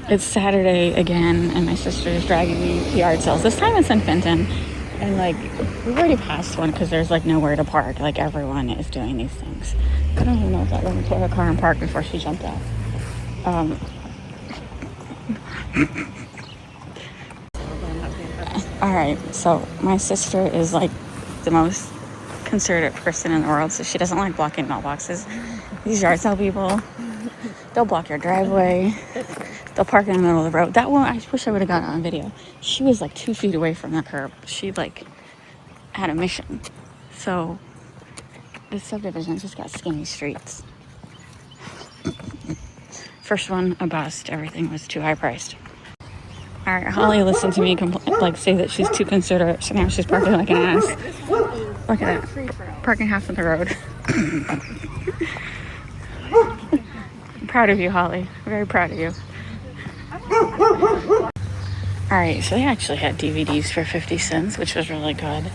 It's Saturday again, and my sister is dragging me to yard sales. This time it's in Fenton, and like we've already passed one because there's like nowhere to park. Like everyone is doing these things. I don't even know if that let me put her car in park before she jumped out. All right, so my sister is like the most conservative person in the world, so she doesn't like blocking mailboxes. These yard sale people, they'll block your driveway. They'll park in the middle of the road. That one, I wish I would have got it on video. She was like 2 feet away from that curb. She like had a mission. So this subdivision just got skinny streets. First one, a bust. Everything was too high priced. All right, Holly listened to me say that she's too considerate. So now she's parking like an ass. Look at that. Parking half of the road. I'm proud of you, Holly. Very proud of you. All right, so they actually had DVDs for 50 cents, which was really good.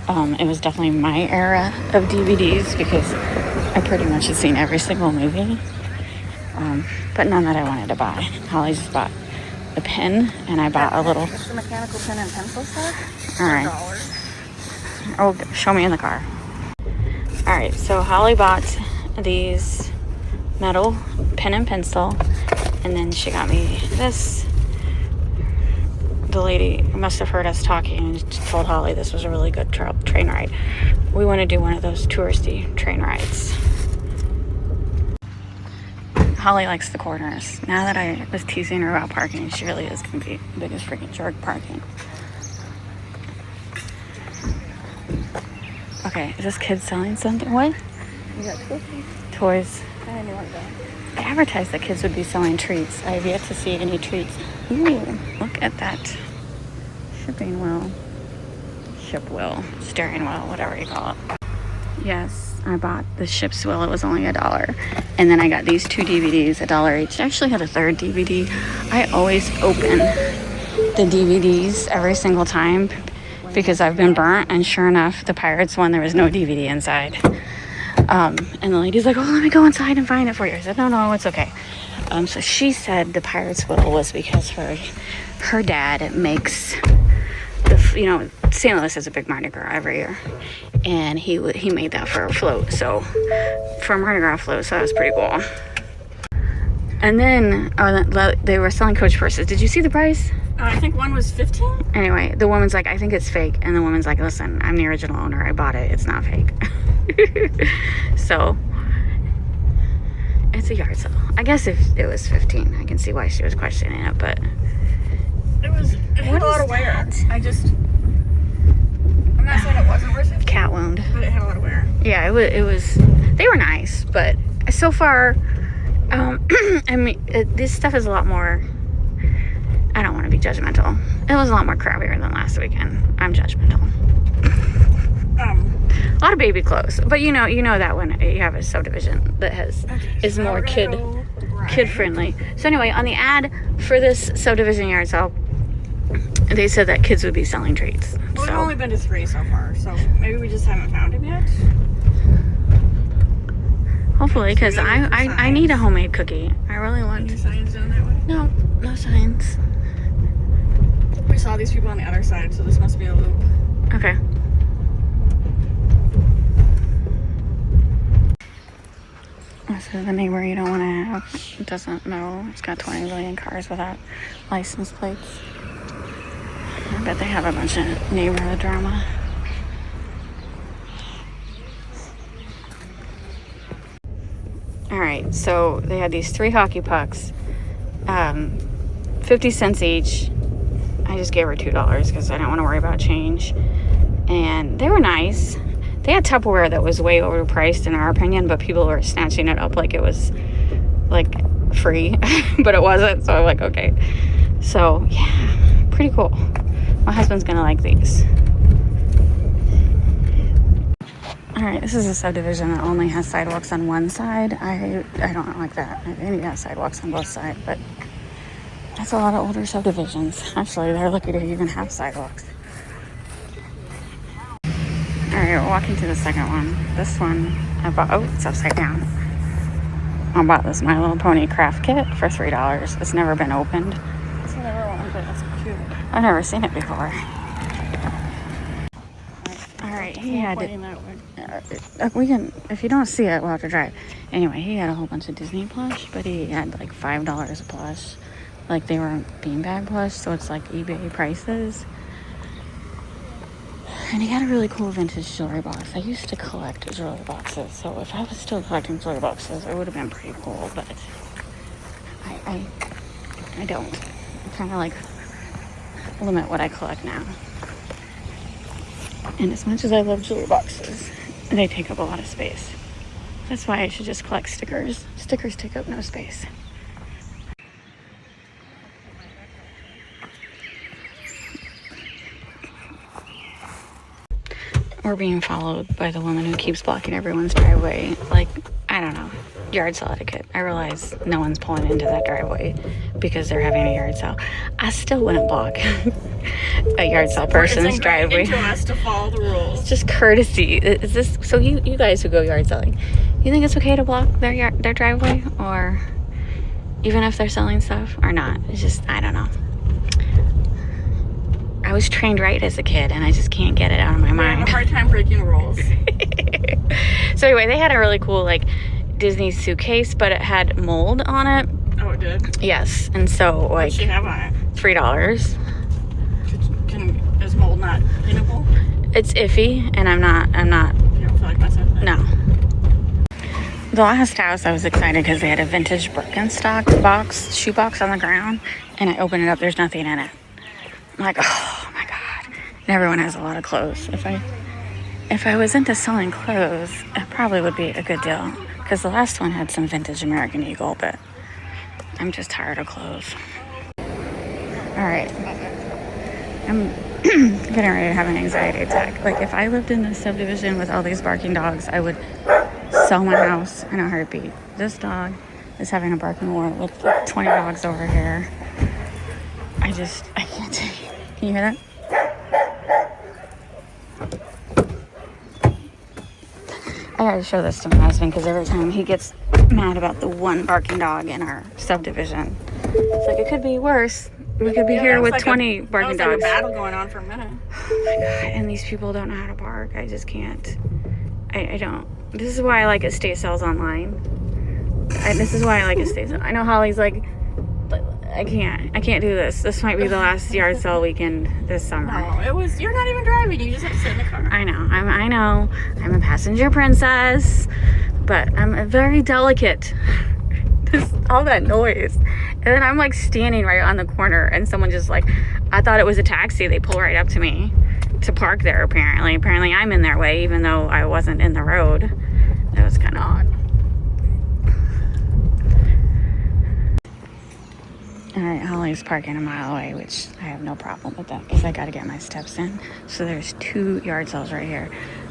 It was definitely my era of DVDs because I pretty much had seen every single movie, but none that I wanted to buy. Holly just bought a pen, and I bought a little... It's the mechanical pen and pencil set. All right. Oh, show me in the car. All right, so Holly bought these metal pen and pencil, and then she got me this. The lady must have heard us talking and told Holly this was a really good train ride. We want to do one of those touristy train rides. Holly likes the corners. Now that I was teasing her about parking, she really is going to be the biggest freaking jerk parking. Okay, is this kid selling something? What? You got toys. I didn't want to go. They advertised that kids would be selling treats. I have yet to see any treats. Ooh, look at that shipping wheel. Ship wheel, steering wheel, whatever you call it. Yes, I bought the ship's wheel. It was only $1. And then I got these 2 DVDs, $1 each. I actually had a third DVD. I always open the DVDs every single time because I've been burnt. And sure enough, the Pirates one, there was no DVD inside. And the lady's like, oh, let me go inside and find it for you. I said, no, it's okay. So she said the Pirates wheel was because her dad makes St. Louis is a big Mardi Gras every year, and he made that for a float, so for a Mardi Gras float, so that was pretty cool. And then they were selling Coach purses. Did you see the price? I think one was 15. Anyway, the woman's like, I think it's fake, and the woman's like, listen, I'm the original owner. I bought it. It's not fake. So it's a yard sale. I guess if it was 15, I can see why she was questioning it, but It had a lot of wear. I'm not saying it wasn't worth it. Cat wound. But it had a lot of wear. Yeah, it was. They were nice, but so far, I mean, this stuff is a lot more. I don't want to be judgmental. It was a lot more crappier than last weekend. I'm judgmental. A lot of baby clothes, but you know that when you have a subdivision that is more kid friendly. So anyway, on the ad for this subdivision yard sale, they said that kids would be selling treats. Well, we've only been to 3 so far, so maybe we just haven't found him yet. Hopefully, because I need a homemade cookie. I really want. Any signs down that way? No signs. We saw these people on the other side, so this must be a loop. Okay. So the neighbor you don't want to have doesn't know. It's got 20 million cars without license plates. I bet they have a bunch of neighborhood drama. All right, so they had these 3 hockey pucks, 50 cents each. I just gave her $2 because I didn't want to worry about change. And they were nice. They had Tupperware that was way overpriced in our opinion, but people were snatching it up like it was like free, but it wasn't. So I'm like, okay. So yeah, pretty cool. My husband's gonna like these. All right, this is a subdivision that only has sidewalks on one side. I don't like that. They need to have sidewalks on both sides, but that's a lot of older subdivisions. Actually, they're lucky to even have sidewalks. All right, we're walking to the second one. This one I bought. Oh, it's upside down. I bought this My Little Pony craft kit for $3. It's never been opened. That's another one, but that's cute. I've never seen it before. All right, he had it. We can, if you don't see it, we'll have to drive. Anyway, he had a whole bunch of Disney plush, but he had like $5 a plush. Like they were beanbag plush, so it's like eBay prices. And he had a really cool vintage jewelry box. I used to collect jewelry boxes, so if I was still collecting jewelry boxes, it would have been pretty cool, but I don't. I'm trying to like limit what I collect now. And as much as I love jewelry boxes, they take up a lot of space. That's why I should just collect stickers. Stickers take up no space. We're being followed by the woman who keeps blocking everyone's driveway. Like, I don't know, yard sale etiquette. I realize no one's pulling into that driveway because they're having a yard sale. I still wouldn't block a yard sale person's driveway. It's us to follow the rules. It's just courtesy. Is this so? You guys who go yard selling, you think it's okay to block their driveway, or even if they're selling stuff or not? It's just, I don't know. I was trained right as a kid, and I just can't get it out of my mind. I have a hard time breaking rules. So anyway, they had a really cool like Disney suitcase, but it had mold on it. Oh, it did? Yes, and so like What'd she have on it? $3. Is mold not cleanable? It's iffy, and I'm not. You don't feel like myself? No. The last house, I was excited because they had a vintage Birkenstock shoe box on the ground, and I opened it up. There's nothing in it. I'm like, oh my god. And everyone has a lot of clothes. If I was into selling clothes, it probably would be a good deal, because the last one had some vintage American Eagle, but I'm just tired of clothes. All right, I'm getting ready to have an anxiety attack. Like, if I lived in this subdivision with all these barking dogs, I would sell my house in a heartbeat. This dog is having a barking war with 20 dogs over here. I can't take it. Can you hear that? I gotta show this to my husband, because every time he gets mad about the one barking dog in our subdivision, it's like, it could be worse. We could be here with like 20 barking dogs. That was like a battle going on for a minute. Oh my god, and these people don't know how to bark. I just can't. I don't. This is why I like estate sales online. This is why I like estate sales. I know Holly's like, I can't do this. This might be the last yard sale weekend this summer. No, you're not even driving. You just have to sit in the car. I know. I'm a passenger princess, but I'm very delicate. All that noise. And then I'm like standing right on the corner, and someone just like, I thought it was a taxi. They pull right up to me to park there, apparently. Apparently I'm in their way, even though I wasn't in the road. That was kind of odd. All right, Holly's parking a mile away, which I have no problem with that, because I got to get my steps in. So there's 2 yard sales right here.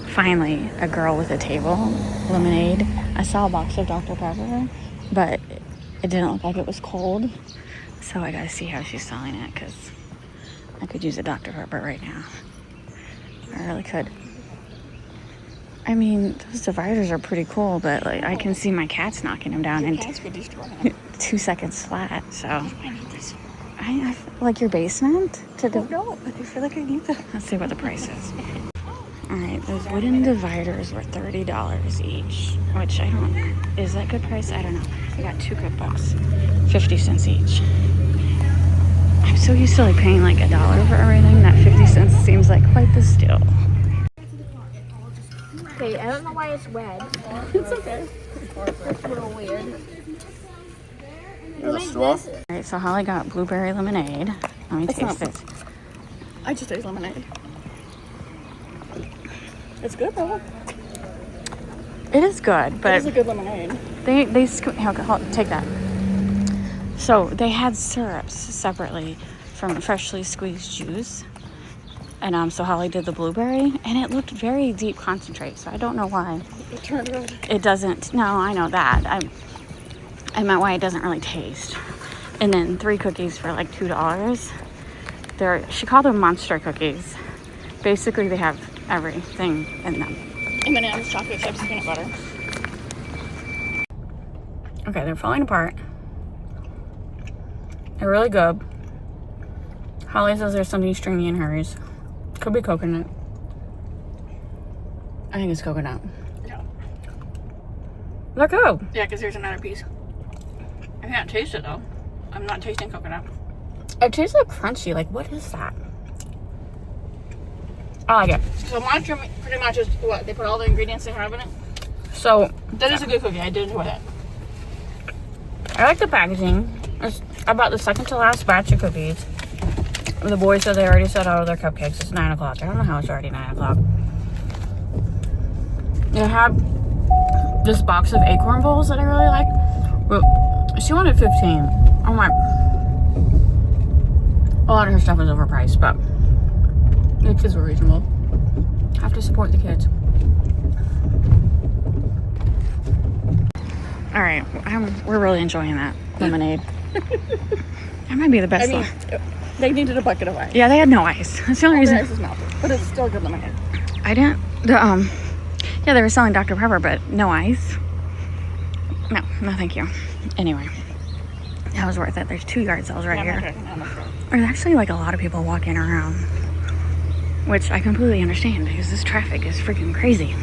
Finally, a girl with a table, lemonade. I saw a box of Dr. Pepper, but it didn't look like it was cold. So I got to see how she's selling it, because I could use a Dr. Pepper right now. I really could. I mean, those dividers are pretty cool, but like, I can see my cats knocking them down in 2 seconds flat. So I feel like your basement no, but I feel like I need to. Let's see what the price is. All right, those wooden dividers were $30 each, which I don't. Is that good price? I don't know. I got 2 cookbooks, 50 cents each. I'm so used to like paying like $1 for everything that 50 cents seems like quite the steal. Okay, I don't know why it's red. It's okay. It's a little weird. All right, so Holly got blueberry lemonade. Let me taste it. I just taste lemonade. It's good though. It is good, but it's a good lemonade. Here, take that. So they had syrups separately from freshly squeezed juice. And so Holly did the blueberry, and it looked very deep concentrate, so I don't know why. It turned red. It doesn't. No, I know that. I meant why it doesn't really taste. And then 3 cookies for like $2. She called them monster cookies. Basically, they have everything in them. M&M's, chocolate chips, peanut butter. Okay, they're falling apart. They're really good. Holly says there's something stringy in hers. Could be coconut. I think it's coconut. Yeah. They're good. Yeah, because there's another piece. I can't taste it though. I'm not tasting coconut. It tastes like crunchy. Like, what is that? I like it. So mantra pretty much is what? They put all the ingredients they have in it? So, That is a good cookie. I did enjoy that. I like the packaging. It's about the second to last batch of cookies. The boys said they already set out of their cupcakes. It's 9 o'clock. I don't know how it's already 9 o'clock. They have this box of acorn bowls that I really like. But she wanted 15. I'm like, a lot of her stuff is overpriced, but the kids were reasonable. Have to support the kids. All right, we're really enjoying that lemonade. That might be the best one. They needed a bucket of ice. Yeah, they had no ice. That's the only The reason. ice is melted, but it's still good lemonade. I didn't. Yeah, they were selling Dr. Pepper, but no ice. No, thank you. Anyway, that was worth it. There's 2 yard sales right here. There's actually like a lot of people walking around, which I completely understand because this traffic is freaking crazy.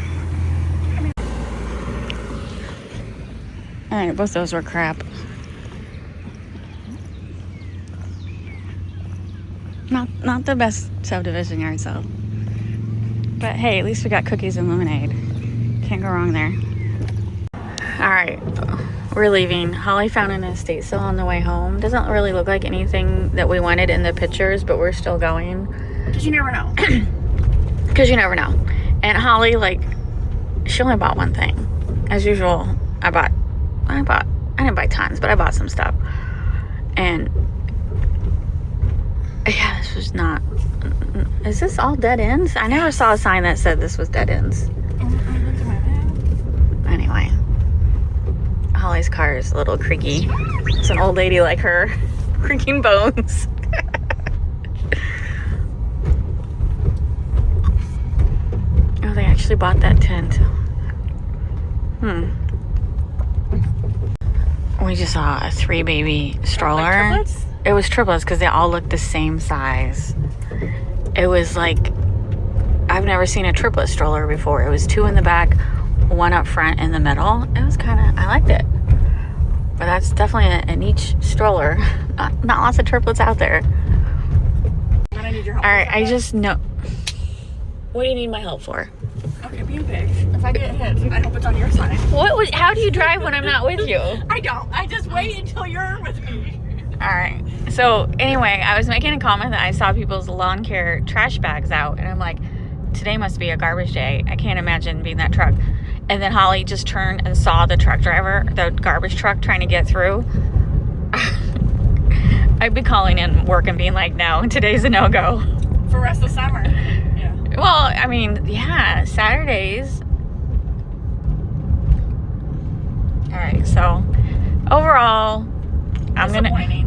All right, both those were crap. Not the best subdivision yard sale. But hey, at least we got cookies and lemonade. Can't go wrong there. All right, we're leaving. Holly found an estate sale on the way home. Doesn't really look like anything that we wanted in the pictures, but we're still going. Because you never know. Because you never know. And Holly, like, she only bought one thing. As usual, I didn't buy tons, but I bought some stuff. And yeah, this was not. Is this all dead ends? I never saw a sign that said this was dead ends. Anyway, Holly's car is a little creaky. It's an old lady like her, creaking bones. Oh, they actually bought that tent. We just saw a 3 baby stroller. Like triplets? It was triplets because they all looked the same size. It was like, I've never seen a triplet stroller before. It was 2 in the back, 1 up front in the middle. It was kind of, I liked it. But that's definitely a niche stroller. Not lots of triplets out there. I'm gonna need your help. All right, I just know. What do you need my help for? Okay, be a bitch. If I get hit, I hope it's on your side. How do you drive when I'm not with you? I don't. I just wait until you're with me. All right. So anyway, I was making a comment that I saw people's lawn care trash bags out, and I'm like, today must be a garbage day. I can't imagine being that truck. And then Holly just turned and saw the truck driver, the garbage truck, trying to get through. I'd be calling in work and being like, no, today's a no-go. For the rest of the summer. Yeah. Well, I mean, yeah, Saturdays. All right, so overall,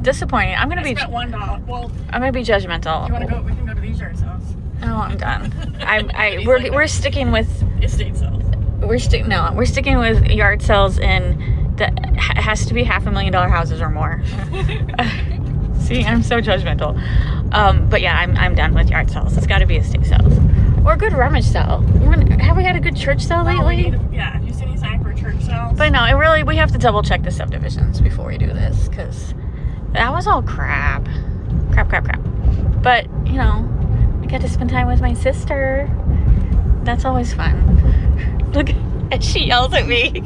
disappointing. I'm gonna I spent $1. Well, I'm gonna be judgmental. you want to go? We can go to these yard sales. Oh, I'm done. We're sticking with Estate sales. we're sticking with yard sales in that has to be $500,000 houses or more. See, I'm so judgmental. But yeah, I'm done with yard sales. It's got to be estate sales or a good rummage sale. Have we had a good church sale lately? Have you seen any sign for church sales? But no, we have to double check the subdivisions before we do this because that was all crap. But you know, I got to spend time with my sister. That's always fun. Look, and she yells at me.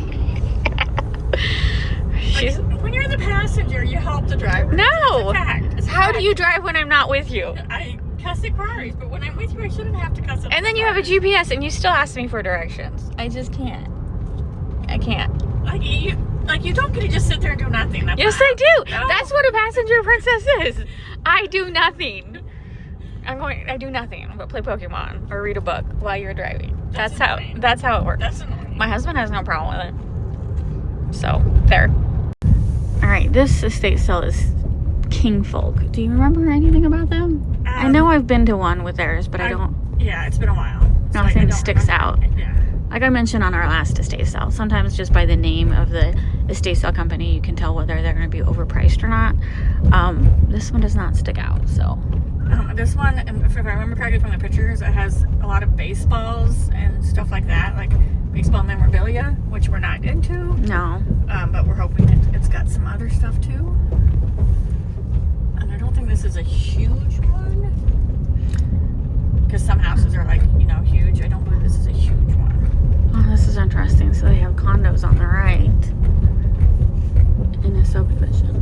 She's. When you're the passenger, you help the driver. No. It's a fact. It's a How fact. do you drive when I'm not with you? I cuss at cars, but when I'm with you, I shouldn't have to cuss at And then you have a GPS and you still ask me for directions. I just can't. I can't. Like you don't get to just sit there and do nothing. Yes, I do. No. That's what a passenger princess is. I do nothing. I do nothing but play Pokemon or read a book while you're driving. That's how it works. That's annoying. My husband has no problem with it. So, there. All right, this estate sale is Kingfolk. Do you remember anything about them? I know I've been to one with theirs, but I don't. Yeah, it's been a while. So Nothing I don't sticks remember. out. Yeah. Like I mentioned on our last estate sale, sometimes just by the name of the estate sale company, you can tell whether they're going to be overpriced or not. This one does not stick out, so. This one, if I remember correctly from the pictures, it has a lot of baseballs and stuff like that, like baseball memorabilia, which we're not into. No. But we're hoping it's got some other stuff too. And I don't think this is a huge one. Because some houses are like, you know, huge. I don't believe this is a huge one. Oh, this is interesting. So they have condos on the right in a subdivision.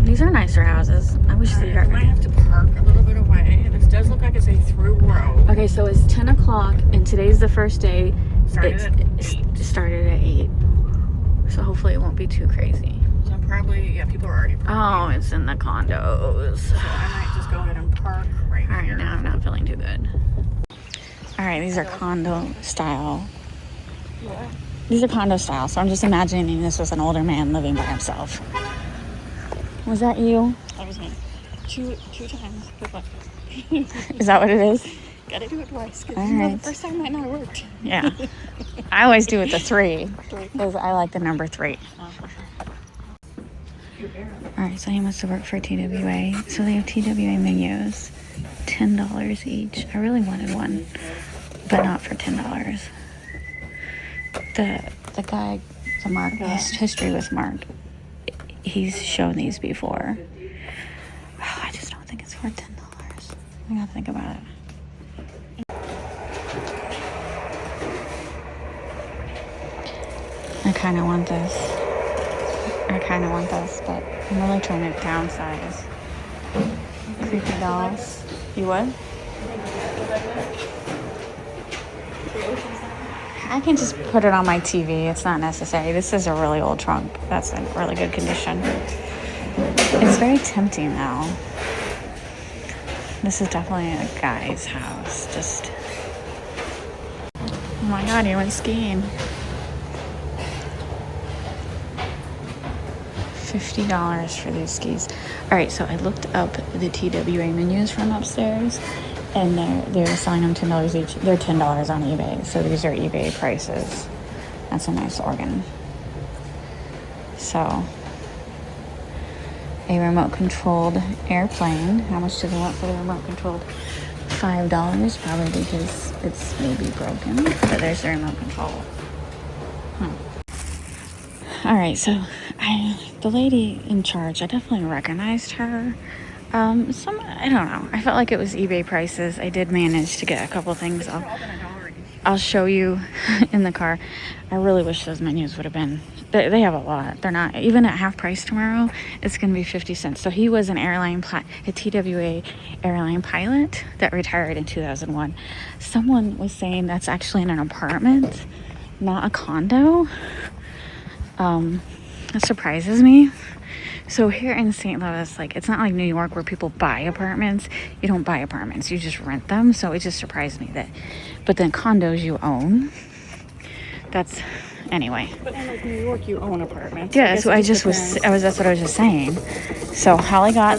These are nicer houses. I wish they I might have to park a little bit away. This does look like it's a through road. Okay, so it's 10 o'clock and today's the first day. Started at 8. Started at 8. So hopefully it won't be too crazy. So probably, yeah, people are already parking. Oh, it's in the condos. So I might just go ahead and park right All right, here. now I'm not feeling too good. All right, these are condo style. Yeah. These are condo style, so I'm just imagining this was an older man living by himself. Was that you? That was me. Two times. Good luck. Is that what it is? Gotta do it twice. Cause All you know, right. the first time might not have worked. Yeah. I always do it the 3 because I like the number 3. All right, so he must have worked for TWA. So they have TWA menus, $10 each. I really wanted one, but not for $10. The guy, the Mark, his history with Mark, he's shown these before. Oh, I just don't think it's worth $10. I gotta think about it. I kind of want this. But I'm really trying to downsize. Creepy dolls. You would? I can just put it on my TV. It's not necessary. This is a really old trunk. That's in really good condition. It's very tempting though. This is definitely a guy's house. Just. Oh my God, you went skiing. $50 for these skis. All right, so I looked up the TWA menus from upstairs, and they're selling them $10 each. They're $10 on eBay, so these are eBay prices. That's a nice organ. So, a remote-controlled airplane. How much do they want for the remote-controlled? $5, probably because it's maybe broken. But there's the remote control. All right, so the lady in charge, I definitely recognized her. I don't know. I felt like it was eBay prices. I did manage to get a couple things. I'll show you in the car. I really wish those menus would have been. They have a lot. They're not even at half price tomorrow. It's going to be 50 cents. So he was an a TWA airline pilot that retired in 2001. Someone was saying that's actually in an apartment, not a condo. That surprises me. So here in St. Louis, like, it's not like New York where people buy apartments. You don't buy apartments, you just rent them. So it just surprised me that, but then condos you own. That's, anyway. But in like New York, you own apartments. Yeah, so that's what I was just saying. So Holly got,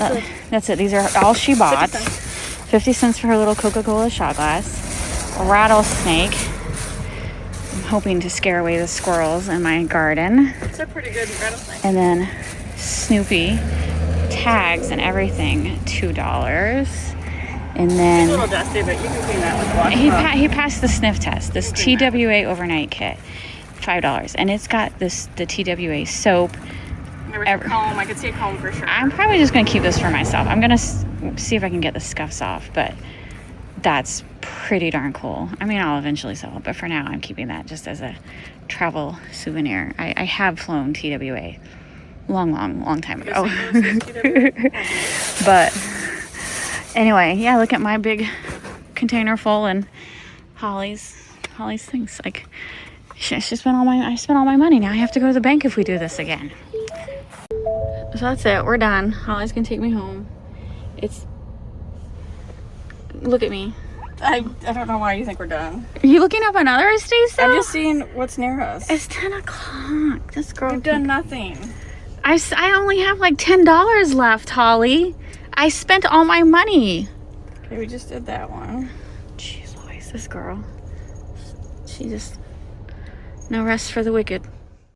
that's it. These are all she bought. 50 cents for her little Coca-Cola shot glass. A rattlesnake. I'm hoping to scare away the squirrels in my garden. It's a pretty good rattlesnake. And then Snoopy, tags and everything, $2. And then It's a little dusty, but you can clean that with wash. he passed the sniff test. This TWA overnight kit, $5, and it's got the TWA soap. Comb. I could see a comb for sure. I'm probably just gonna keep this for myself. I'm gonna see if I can get the scuffs off, but that's pretty darn cool. I mean, I'll eventually sell it, but for now I'm keeping that just as a travel souvenir. I have flown TWA long time ago. But anyway, yeah, look at my big container full and Holly's things. Like, I spent all my money. Now I have to go to the bank if we do this again. So that's it. We're done. Holly's gonna take me home. Look at me. I don't know why you think we're done. Are you looking up another estate sale? I'm just seeing what's near us. It's 10 o'clock. This girl. We've done nothing. I only have like $10 left, Holly. I spent all my money. Okay, we just did that one. Jeez Louise. This girl. She just, no rest for the wicked.